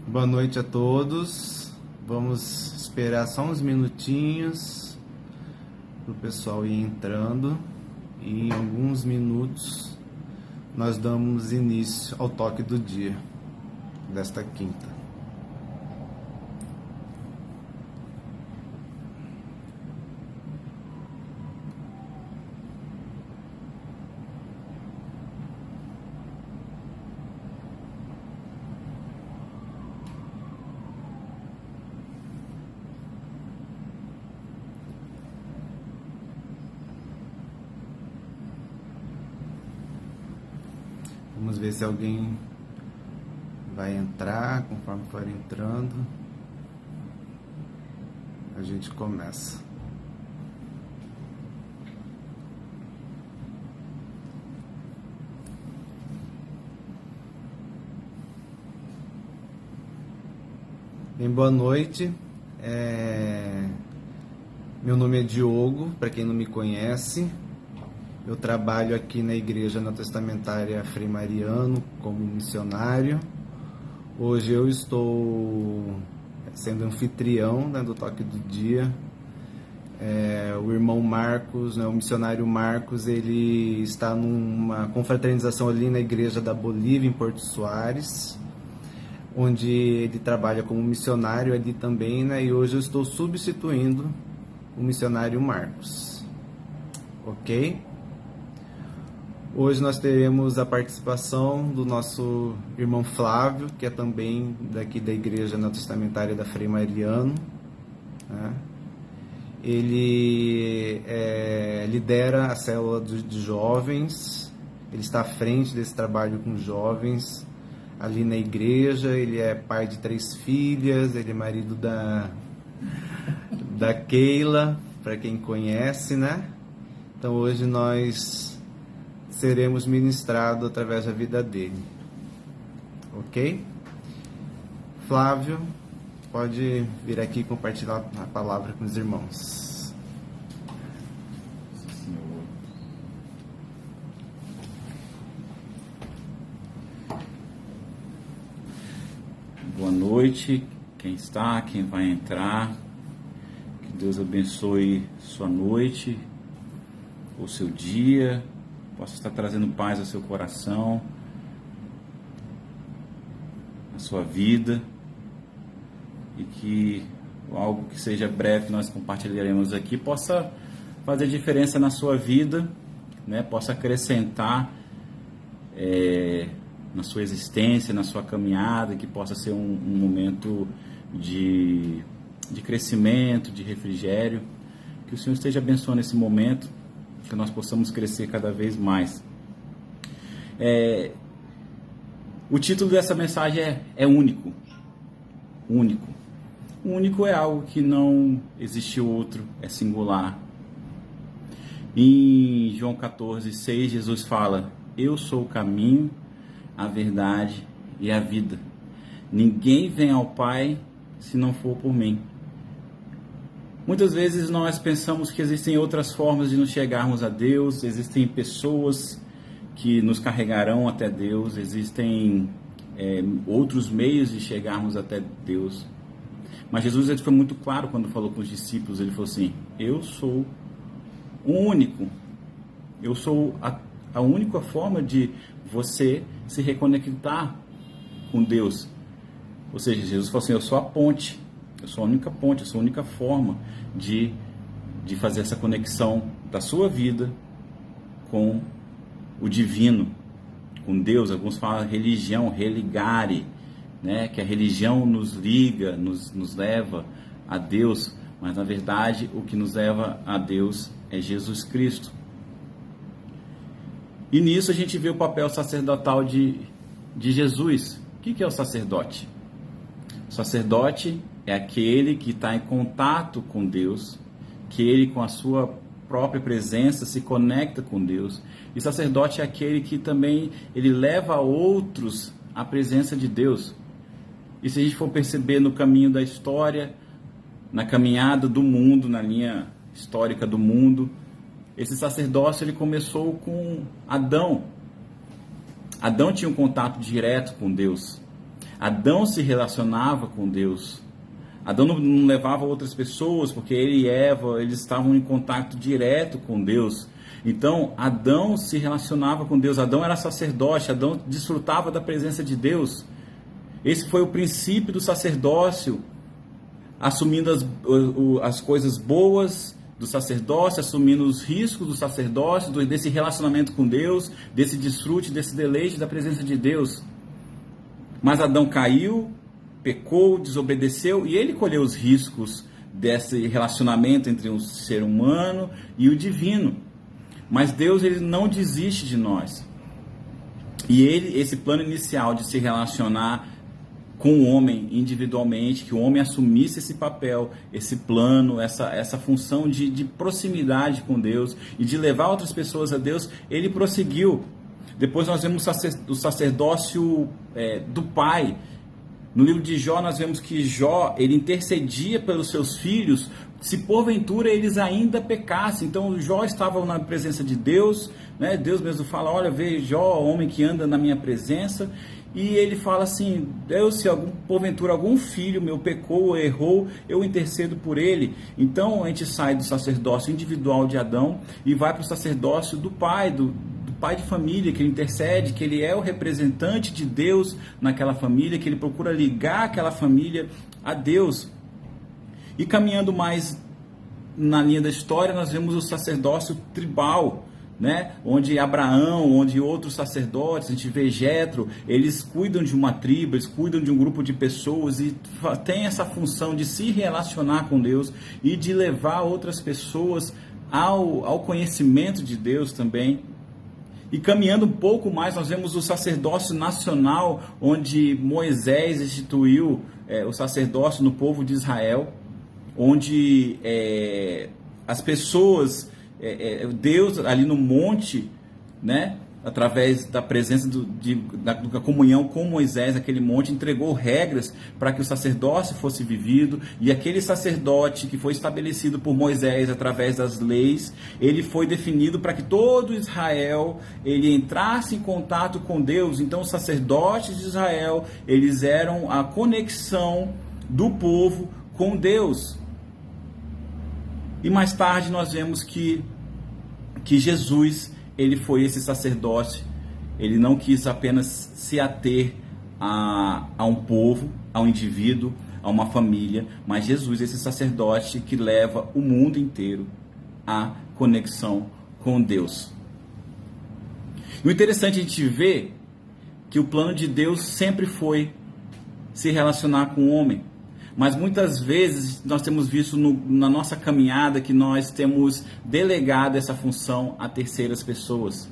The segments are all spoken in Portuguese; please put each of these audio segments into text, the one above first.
Boa noite a todos. Vamos esperar só uns minutinhos para o pessoal ir entrando e em alguns minutos nós damos início ao toque do dia desta quinta. Vamos ver se alguém vai entrar. Conforme for entrando, a gente começa. Bem, boa noite. Meu nome é Diogo, para quem não me conhece. Eu trabalho aqui na Igreja Neotestamentária Frei Mariano como missionário. Hoje eu estou sendo anfitrião, né, do Toque do Dia. O irmão Marcos, né, o missionário Marcos, ele está numa confraternização ali na Igreja da Bolívia, em Porto Soares, onde ele trabalha como missionário ali também, né, e hoje eu estou substituindo o missionário Marcos. Ok? Hoje nós teremos a participação do nosso irmão Flávio, que é também daqui da Igreja Neotestamentária da Frei Mariano, né? Ele lidera a célula de jovens, ele está à frente desse trabalho com jovens ali na igreja. Ele é pai de 3 filhas, ele é marido da Keila, para quem conhece, né? Então hoje nós seremos ministrados através da vida dele. Ok? Flávio, pode vir aqui compartilhar a palavra com os irmãos. Boa noite, quem está, quem vai entrar. Que Deus abençoe sua noite, o seu dia. Possa estar trazendo paz ao seu coração, à sua vida, e que algo que seja breve que nós compartilharemos aqui possa fazer diferença na sua vida, né? Possa acrescentar na sua existência, na sua caminhada, que possa ser um momento de crescimento, de refrigério. Que o Senhor esteja abençoando esse momento, que nós possamos crescer cada vez mais. O título dessa mensagem é único. Único. O único é algo que não existe outro, é singular. Em João 14:6, Jesus fala: eu sou o caminho, a verdade e a vida. Ninguém vem ao Pai se não for por mim. Muitas vezes nós pensamos que existem outras formas de nos chegarmos a Deus, existem pessoas que nos carregarão até Deus, existem outros meios de chegarmos até Deus. Mas Jesus, ele foi muito claro quando falou com os discípulos. Ele falou assim: eu sou o único, eu sou a única forma de você se reconectar com Deus. Ou seja, Jesus falou assim: eu sou a ponte. Eu sou a única ponte, eu sou a única forma de fazer essa conexão da sua vida com o divino, com Deus. Alguns falam religião, religare, né? Que a religião nos liga, nos leva a Deus, mas na verdade o que nos leva a Deus é Jesus Cristo. E nisso a gente vê o papel sacerdotal de Jesus. O que é o sacerdote? O sacerdote é aquele que está em contato com Deus, que ele, com a sua própria presença, se conecta com Deus. E sacerdote é aquele que também ele leva outros à presença de Deus. E se a gente for perceber no caminho da história, na caminhada do mundo, na linha histórica do mundo, esse sacerdócio ele começou com Adão. Adão tinha um contato direto com Deus. Adão se relacionava com Deus. Adão não levava outras pessoas, porque ele e Eva, eles estavam em contato direto com Deus. Então, Adão se relacionava com Deus. Adão era sacerdote, Adão desfrutava da presença de Deus. Esse foi o princípio do sacerdócio, assumindo as coisas boas do sacerdócio, assumindo os riscos do sacerdócio, desse relacionamento com Deus, desse desfrute, desse deleite da presença de Deus. Mas Adão caiu, pecou, desobedeceu, e ele colheu os riscos desse relacionamento entre o ser humano e o divino. Mas Deus, ele não desiste de nós. E esse plano inicial de se relacionar com o homem individualmente, que o homem assumisse esse papel, esse plano, essa função de proximidade com Deus e de levar outras pessoas a Deus, ele prosseguiu. Depois nós vemos o sacerdócio do pai. No livro de Jó nós vemos que Jó, ele intercedia pelos seus filhos, se porventura eles ainda pecassem. Então Jó estava na presença de Deus, né? Deus mesmo fala, olha, vê Jó, homem que anda na minha presença. E ele fala assim, Deus, se porventura algum filho meu pecou ou errou, eu intercedo por ele. Então a gente sai do sacerdócio individual de Adão e vai para o sacerdócio do pai, do pai de família, que ele intercede, que ele é o representante de Deus naquela família, que ele procura ligar aquela família a Deus. E caminhando mais na linha da história, nós vemos o sacerdócio tribal, né? Onde Abraão, onde outros sacerdotes, a gente vê Jetro, eles cuidam de uma tribo, eles cuidam de um grupo de pessoas e tem essa função de se relacionar com Deus e de levar outras pessoas ao conhecimento de Deus também. E caminhando um pouco mais, nós vemos o sacerdócio nacional, onde Moisés instituiu o sacerdócio no povo de Israel, onde as pessoas, Deus ali no monte, né, através da presença da comunhão com Moisés, aquele monte, entregou regras para que o sacerdócio fosse vivido, e aquele sacerdote que foi estabelecido por Moisés através das leis, ele foi definido para que todo Israel ele entrasse em contato com Deus. Então os sacerdotes de Israel, eles eram a conexão do povo com Deus. E mais tarde nós vemos que Jesus, ele foi esse sacerdote. Ele não quis apenas se ater a um povo, a um indivíduo, a uma família, mas Jesus, esse sacerdote que leva o mundo inteiro à conexão com Deus. E o interessante é a gente ver que o plano de Deus sempre foi se relacionar com o homem. Mas muitas vezes nós temos visto na nossa caminhada que nós temos delegado essa função a terceiras pessoas.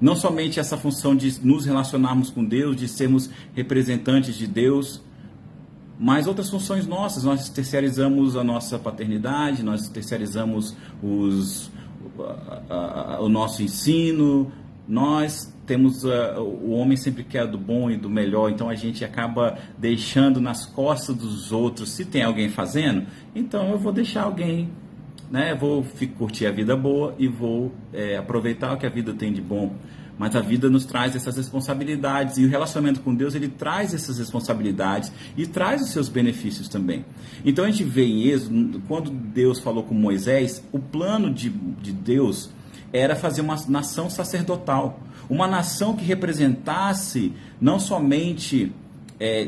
Não somente essa função de nos relacionarmos com Deus, de sermos representantes de Deus, mas outras funções nossas. Nós terceirizamos a nossa paternidade, nós terceirizamos o nosso ensino, nós temos o homem sempre quer do bom e do melhor, então a gente acaba deixando nas costas dos outros. Se tem alguém fazendo, então eu vou deixar alguém, né? Vou curtir a vida boa e vou aproveitar o que a vida tem de bom. Mas a vida nos traz essas responsabilidades, e o relacionamento com Deus, ele traz essas responsabilidades e traz os seus benefícios também. Então a gente vê em Êxodo, quando Deus falou com Moisés, o plano de Deus era fazer uma nação sacerdotal, uma nação que representasse não somente,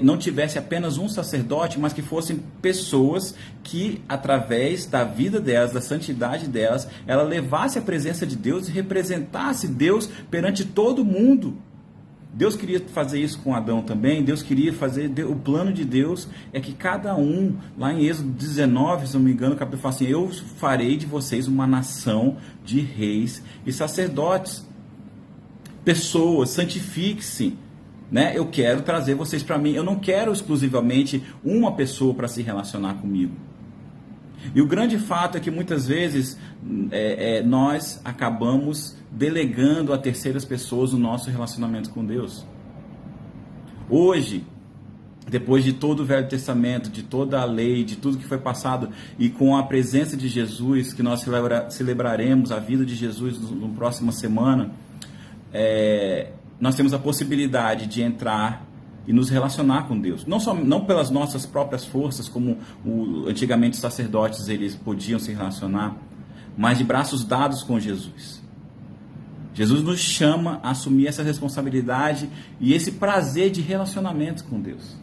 não tivesse apenas um sacerdote, mas que fossem pessoas que, através da vida delas, da santidade delas, ela levasse a presença de Deus e representasse Deus perante todo mundo. Deus queria fazer isso com Adão também. Deus queria fazer, o plano de Deus é que cada um, lá em Êxodo 19, se não me engano, o capítulo fala assim: eu farei de vocês uma nação de reis e sacerdotes. Pessoas, santifique-se, né? Eu quero trazer vocês para mim. Eu não quero exclusivamente uma pessoa para se relacionar comigo. E o grande fato é que muitas vezes nós acabamos delegando a terceiras pessoas o nosso relacionamento com Deus. Hoje, depois de todo o Velho Testamento, de toda a lei, de tudo que foi passado, e com a presença de Jesus, que nós celebraremos a vida de Jesus na próxima semana, nós temos a possibilidade de entrar e nos relacionar com Deus. Não pelas nossas próprias forças, como antigamente os sacerdotes eles podiam se relacionar, mas de braços dados com Jesus. Jesus nos chama a assumir essa responsabilidade e esse prazer de relacionamento com Deus.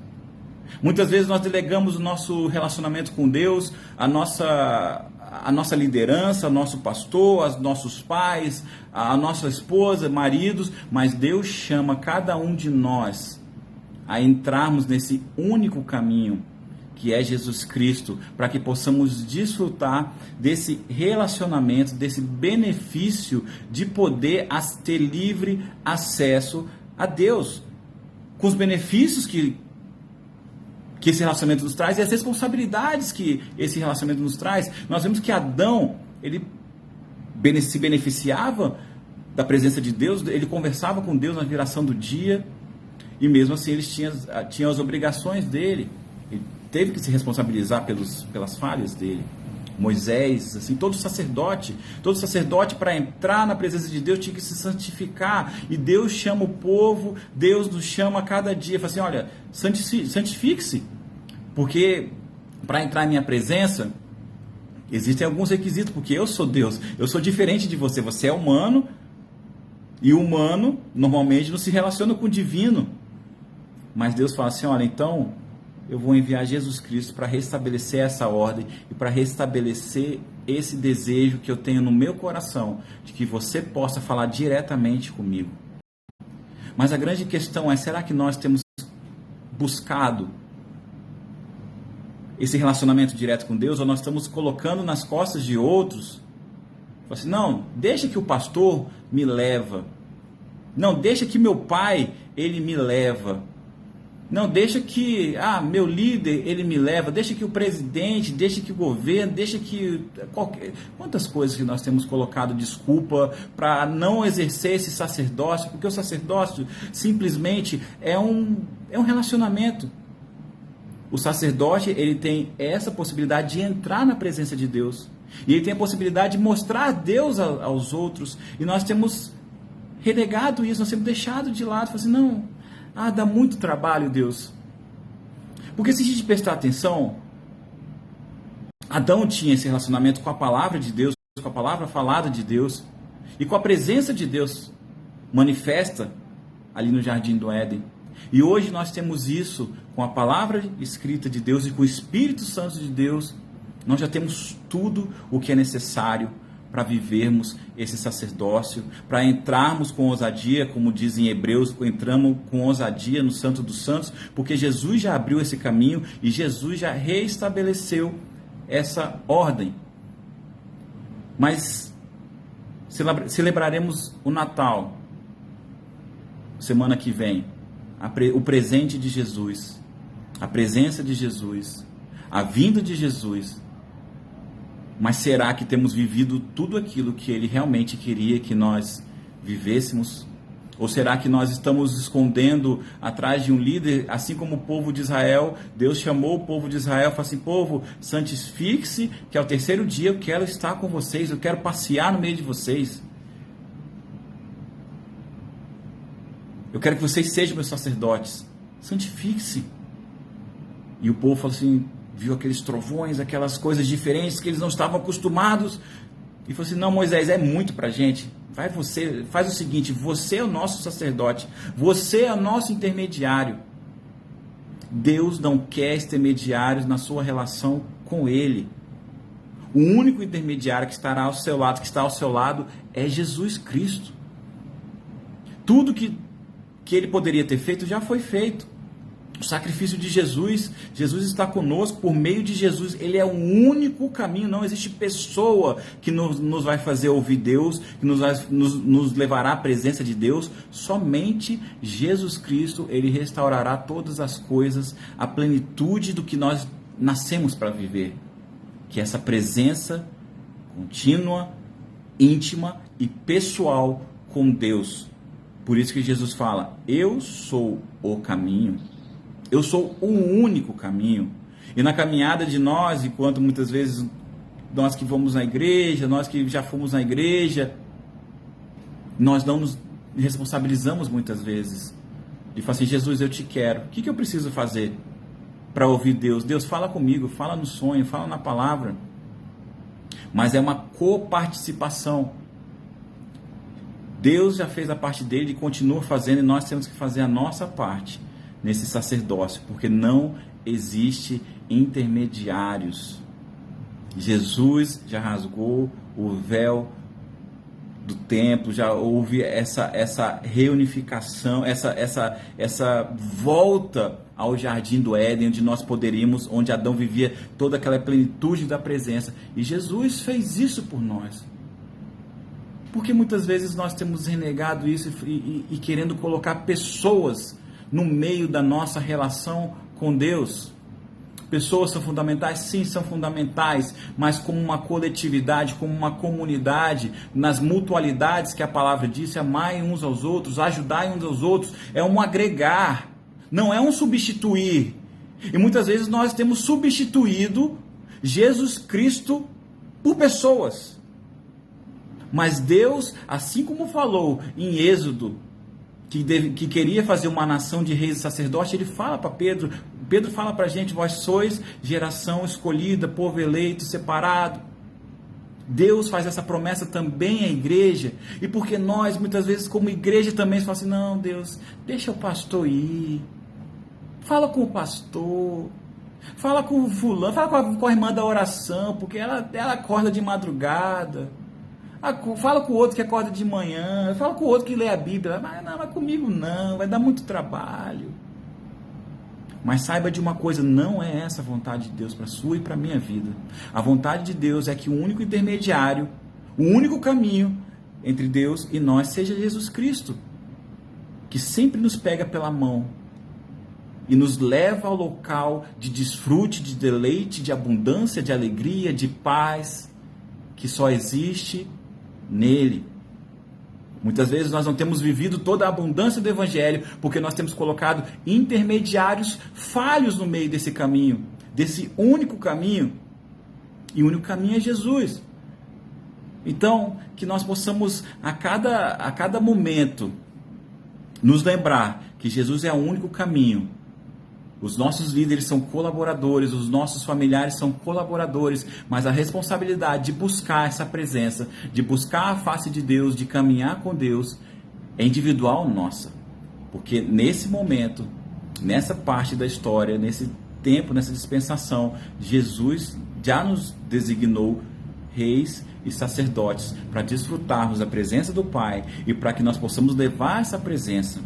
Muitas vezes nós delegamos o nosso relacionamento com Deus, a nossa liderança, ao nosso pastor, aos nossos pais, a nossa esposa, maridos, mas Deus chama cada um de nós a entrarmos nesse único caminho, que é Jesus Cristo, para que possamos desfrutar desse relacionamento, desse benefício de poder ter livre acesso a Deus, com os benefícios que esse relacionamento nos traz e as responsabilidades que esse relacionamento nos traz. Nós vemos que Adão, ele se beneficiava da presença de Deus, ele conversava com Deus na viração do dia, e mesmo assim eles tinham as obrigações dele. Ele teve que se responsabilizar pelas falhas dele. Moisés, assim, todo sacerdote para entrar na presença de Deus tinha que se santificar, e Deus chama o povo, Deus nos chama a cada dia, fala assim, olha, santifique-se, porque para entrar em minha presença existem alguns requisitos, porque eu sou Deus, eu sou diferente de você, você é humano, e o humano normalmente não se relaciona com o divino, mas Deus fala assim, olha, então eu vou enviar Jesus Cristo para restabelecer essa ordem e para restabelecer esse desejo que eu tenho no meu coração, de que você possa falar diretamente comigo. Mas a grande questão é, será que nós temos buscado esse relacionamento direto com Deus, ou nós estamos colocando nas costas de outros? Assim, não, deixa que o pastor me leva. Não, deixa que meu pai, ele me leva. Não, deixa que meu líder, ele me leva, deixa que o presidente, deixa que o governo, deixa que quantas coisas que nós temos colocado desculpa para não exercer esse sacerdócio, porque o sacerdócio simplesmente é um relacionamento. O sacerdote, ele tem essa possibilidade de entrar na presença de Deus, e ele tem a possibilidade de mostrar Deus aos outros, e nós temos renegado isso, nós temos deixado de lado, falando assim, não, dá muito trabalho, Deus. Porque se a gente prestar atenção, Adão tinha esse relacionamento com a palavra de Deus, com a palavra falada de Deus, e com a presença de Deus manifesta ali no Jardim do Éden. E hoje nós temos isso com a palavra escrita de Deus e com o Espírito Santo de Deus. Nós já temos tudo o que é necessário para vivermos esse sacerdócio, para entrarmos com ousadia, como diz em Hebreus, entramos com ousadia no Santo dos Santos, porque Jesus já abriu esse caminho e Jesus já reestabeleceu essa ordem. Mas celebraremos o Natal semana que vem, o presente de Jesus, a presença de Jesus, a vinda de Jesus. Mas será que temos vivido tudo aquilo que Ele realmente queria que nós vivêssemos? Ou será que nós estamos escondendo atrás de um líder, assim como o povo de Israel? Deus chamou o povo de Israel e falou assim, povo, santifique-se, que ao terceiro dia eu quero estar com vocês, eu quero passear no meio de vocês. Eu quero que vocês sejam meus sacerdotes. Santifique-se. E o povo falou assim, viu aqueles trovões, aquelas coisas diferentes que eles não estavam acostumados, e falou assim, não, Moisés, é muito pra gente, faz o seguinte, você é o nosso sacerdote, você é o nosso intermediário. Deus não quer intermediários na sua relação com Ele. O único intermediário que estará ao seu lado, que está ao seu lado, é Jesus Cristo. Tudo que Ele poderia ter feito, já foi feito. O sacrifício de Jesus, Jesus está conosco, por meio de Jesus, Ele é o único caminho, não existe pessoa que nos vai fazer ouvir Deus, que nos levará à presença de Deus, somente Jesus Cristo, Ele restaurará todas as coisas, a plenitude do que nós nascemos para viver, que é essa presença contínua, íntima e pessoal com Deus. Por isso que Jesus fala, eu sou o caminho. Eu sou o único caminho. E na caminhada de nós, enquanto muitas vezes nós que vamos na igreja, nós que já fomos na igreja, nós não nos responsabilizamos muitas vezes de falar assim, Jesus, eu te quero. O que eu preciso fazer para ouvir Deus? Deus, fala comigo, fala no sonho, fala na palavra. Mas é uma coparticipação. Deus já fez a parte dele e continua fazendo, e nós temos que fazer a nossa parte nesse sacerdócio, porque não existe intermediários. Jesus já rasgou o véu do templo, já houve essa reunificação, essa volta ao jardim do Éden, onde nós poderíamos, onde Adão vivia toda aquela plenitude da presença, e Jesus fez isso por nós. Porque muitas vezes nós temos renegado isso e querendo colocar pessoas no meio da nossa relação com Deus. Pessoas são fundamentais? Sim, são fundamentais, mas como uma coletividade, como uma comunidade, nas mutualidades que a palavra diz, amai uns aos outros, ajudai uns aos outros, é um agregar, não é um substituir. E muitas vezes nós temos substituído Jesus Cristo por pessoas. Mas Deus, assim como falou em Êxodo, que queria fazer uma nação de reis e sacerdotes, ele fala para Pedro, Pedro fala para a gente, vós sois geração escolhida, povo eleito, separado. Deus faz essa promessa também à igreja, e porque nós, muitas vezes, como igreja também, falamos assim, não, Deus, deixa o pastor ir, fala com o pastor, fala com o fulano, fala com a irmã da oração, porque ela acorda de madrugada, fala com o outro que acorda de manhã, fala com o outro que lê a Bíblia, mas comigo não, vai dar muito trabalho. Mas saiba de uma coisa, não é essa a vontade de Deus para a sua e para a minha vida. A vontade de Deus é que o único intermediário, o único caminho entre Deus e nós seja Jesus Cristo, que sempre nos pega pela mão e nos leva ao local de desfrute, de deleite, de abundância, de alegria, de paz, que só existe nele. Muitas vezes nós não temos vivido toda a abundância do Evangelho, porque nós temos colocado intermediários falhos no meio desse caminho, desse único caminho, e o único caminho é Jesus. Então, que nós possamos a cada momento nos lembrar que Jesus é o único caminho. Os nossos líderes são colaboradores, os nossos familiares são colaboradores, mas a responsabilidade de buscar essa presença, de buscar a face de Deus, de caminhar com Deus, é individual nossa. Porque nesse momento, nessa parte da história, nesse tempo, nessa dispensação, Jesus já nos designou reis e sacerdotes para desfrutarmos da presença do Pai e para que nós possamos levar essa presença.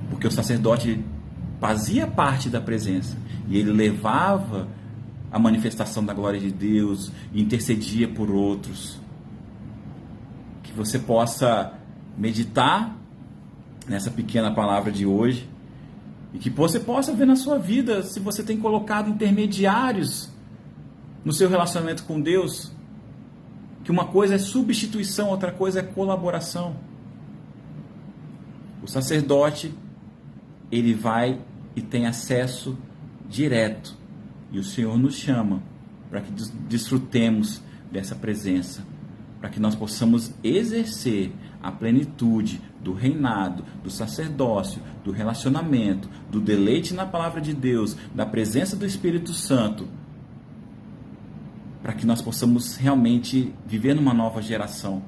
Porque o sacerdote fazia parte da presença e ele levava a manifestação da glória de Deus e intercedia por outros. Que você possa meditar nessa pequena palavra de hoje e que você possa ver na sua vida se você tem colocado intermediários no seu relacionamento com Deus, que uma coisa é substituição, outra coisa é colaboração. O sacerdote, ele vai e tem acesso direto. E o Senhor nos chama para que desfrutemos dessa presença, para que nós possamos exercer a plenitude do reinado, do sacerdócio, do relacionamento, do deleite na palavra de Deus, da presença do Espírito Santo, para que nós possamos realmente viver numa nova geração.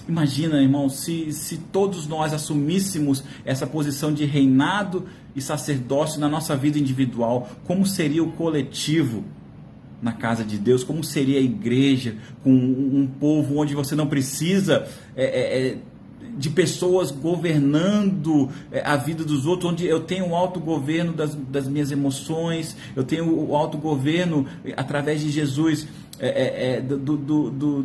Imagina, irmão, se todos nós assumíssemos essa posição de reinado e sacerdócio na nossa vida individual, como seria o coletivo na casa de Deus, como seria a igreja, com um povo onde você não precisa de pessoas governando a vida dos outros, onde eu tenho o autogoverno das minhas emoções, eu tenho o autogoverno através de Jesus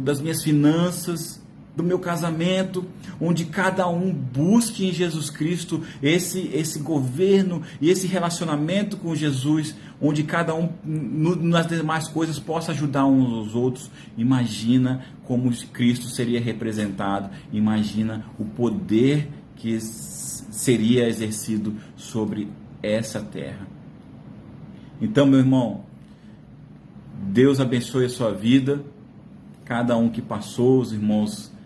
das minhas finanças, do meu casamento, onde cada um busque em Jesus Cristo esse governo e esse relacionamento com Jesus, onde cada um nas demais coisas possa ajudar uns aos outros. Imagina como Cristo seria representado, imagina o poder que seria exercido sobre essa terra. Então, meu irmão, Deus abençoe a sua vida, cada um que passou, os irmãos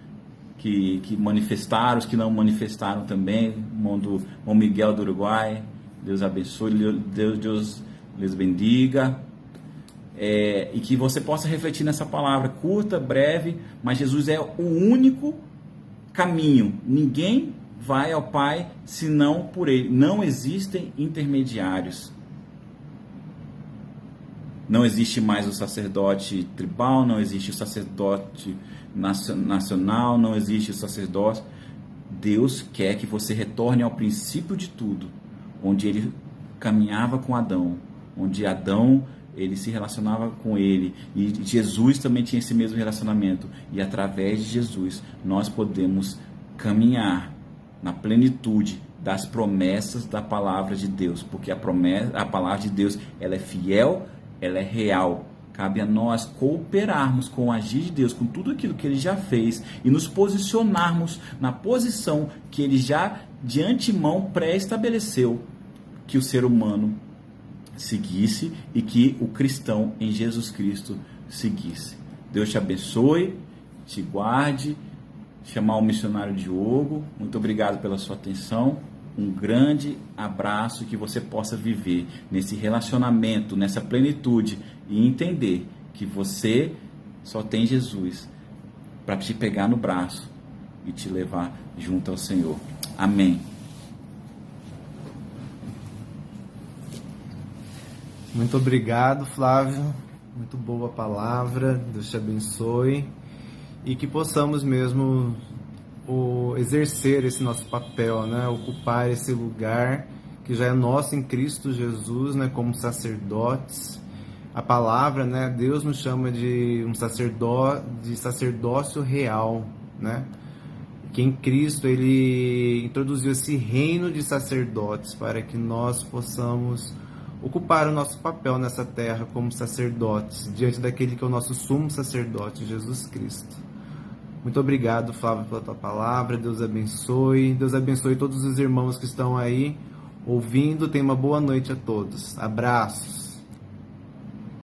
que manifestaram, os que não manifestaram também, irmão Miguel do Uruguai, Deus abençoe, Deus lhes bendiga, e que você possa refletir nessa palavra, curta, breve, mas Jesus é o único caminho, ninguém vai ao Pai senão por Ele, não existem intermediários. Não existe mais o sacerdote tribal, não existe o sacerdote nacional, não existe o sacerdócio. Deus quer que você retorne ao princípio de tudo, onde Ele caminhava com Adão, onde Adão ele se relacionava com Ele, e Jesus também tinha esse mesmo relacionamento, e através de Jesus nós podemos caminhar na plenitude das promessas da palavra de Deus, porque a palavra de Deus ela é fiel, ela é real. Cabe a nós cooperarmos com o agir de Deus, com tudo aquilo que Ele já fez, e nos posicionarmos na posição que Ele já de antemão pré-estabeleceu que o ser humano seguisse e que o cristão em Jesus Cristo seguisse. Deus te abençoe, te guarde. Chamar o missionário Diogo. Muito obrigado pela sua atenção. Um grande abraço, que você possa viver nesse relacionamento, nessa plenitude, e entender que você só tem Jesus para te pegar no braço e te levar junto ao Senhor. Amém. Muito obrigado, Flávio. Muito boa palavra. Deus te abençoe. E que possamos mesmo exercer esse nosso papel, né? Ocupar esse lugar que já é nosso em Cristo Jesus, né? Como sacerdotes. A palavra, né? Deus nos chama de sacerdócio real, né? Que em Cristo Ele introduziu esse reino de sacerdotes para que nós possamos ocupar o nosso papel nessa terra como sacerdotes, diante daquele que é o nosso sumo sacerdote, Jesus Cristo. Muito obrigado, Flávio, pela tua palavra. Deus abençoe. Deus abençoe todos os irmãos que estão aí ouvindo. Tenha uma boa noite a todos. Abraços.